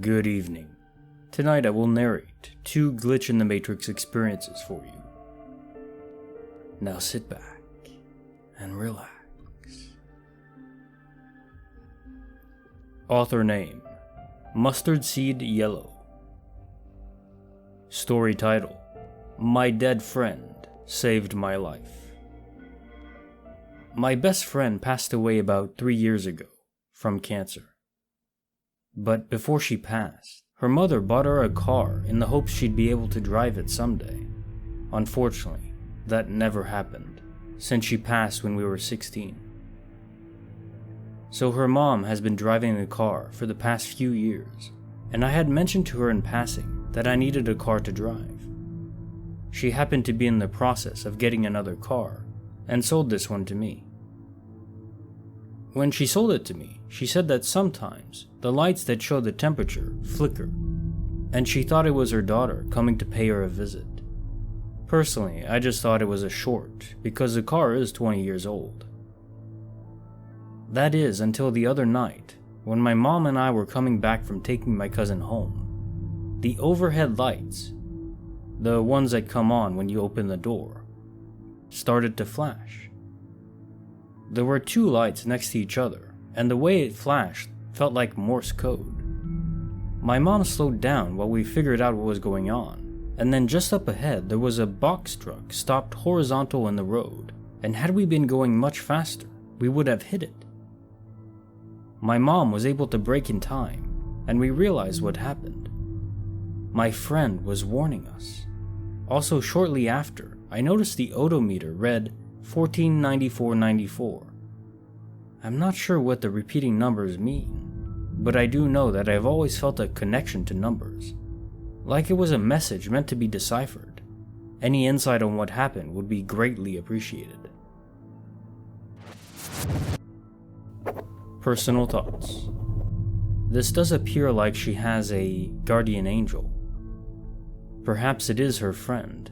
Good evening. Tonight I will narrate 2 Glitchinthematrix experiences for you. Now sit back and relax. Author name: Mustard Seed Yellow. Story title: My Dead Friend Saved My Life. My best friend passed away about 3 years ago from cancer. But before she passed, her mother bought her a car in the hopes she'd be able to drive it someday. Unfortunately, that never happened, since she passed when we were 16. So her mom has been driving the car for the past few years, and I had mentioned to her in passing that I needed a car to drive. She happened to be in the process of getting another car, and sold this one to me. When she sold it to me, she said that sometimes the lights that show the temperature flicker, and she thought it was her daughter coming to pay her a visit. Personally, I just thought it was a short, because the car is 20 years old. That is until the other night, when my mom and I were coming back from taking my cousin home. The overhead lights, the ones that come on when you open the door, started to flash. There were 2 lights next to each other, and the way it flashed felt like Morse code. My mom slowed down while we figured out what was going on, and then just up ahead there was a box truck stopped horizontal in the road, and had we been going much faster, we would have hit it. My mom was able to brake in time, and we realized what happened. My friend was warning us. Also, shortly after, I noticed the odometer read 1494.94. I'm not sure what the repeating numbers mean, but I do know that I've always felt a connection to numbers, like it was a message meant to be deciphered. Any insight on what happened would be greatly appreciated. Personal thoughts. This does appear like she has a guardian angel. Perhaps it is her friend,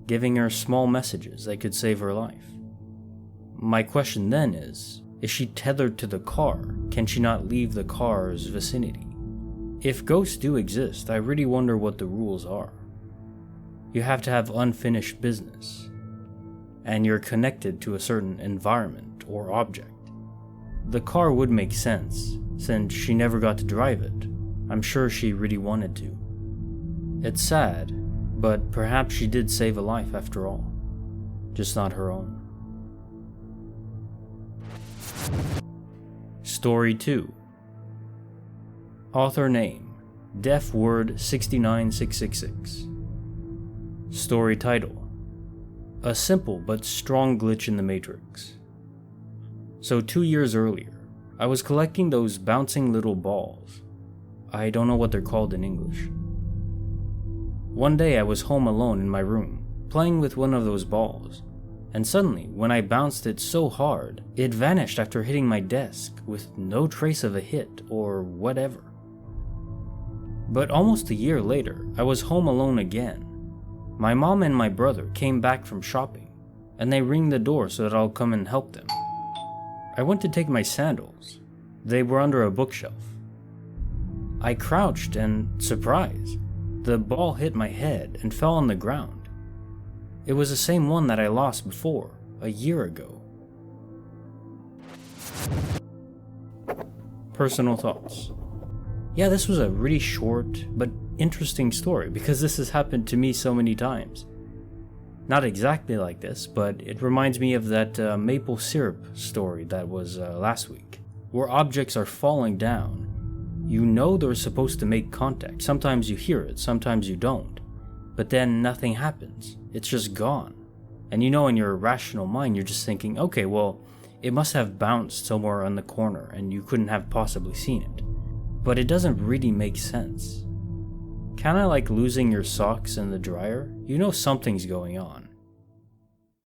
giving her small messages that could save her life. My question then is she tethered to the car? Can she not leave the car's vicinity? If ghosts do exist, I really wonder what the rules are. You have to have unfinished business, and you're connected to a certain environment or object. The car would make sense, since she never got to drive it. I'm sure she really wanted to. It's sad, but perhaps she did save a life after all, just not her own. Story 2. Author name: DeafWord69666. Story title: A simple but strong glitch in the Matrix. So 2 years earlier, I was collecting those bouncing little balls. I don't know what they're called in English. One day I was home alone in my room, playing with one of those balls, and suddenly, when I bounced it so hard, it vanished after hitting my desk with no trace of a hit or whatever. But almost a year later, I was home alone again. My mom and my brother came back from shopping, and they ring the door so that I'll come and help them. I went to take my sandals. They were under a bookshelf. I crouched and, surprise, the ball hit my head and fell on the ground. It was the same one that I lost before, a year ago. Personal thoughts. Yeah, this was a really short but interesting story because this has happened to me so many times. Not exactly like this, but it reminds me of that maple syrup story that was last week, where objects are falling down. You know they're supposed to make contact. Sometimes you hear it, sometimes you don't. But then nothing happens. It's just gone. And you know in your rational mind, you're just thinking, okay, well, it must have bounced somewhere on the corner and you couldn't have possibly seen it. But it doesn't really make sense. Kinda like losing your socks in the dryer. You know something's going on.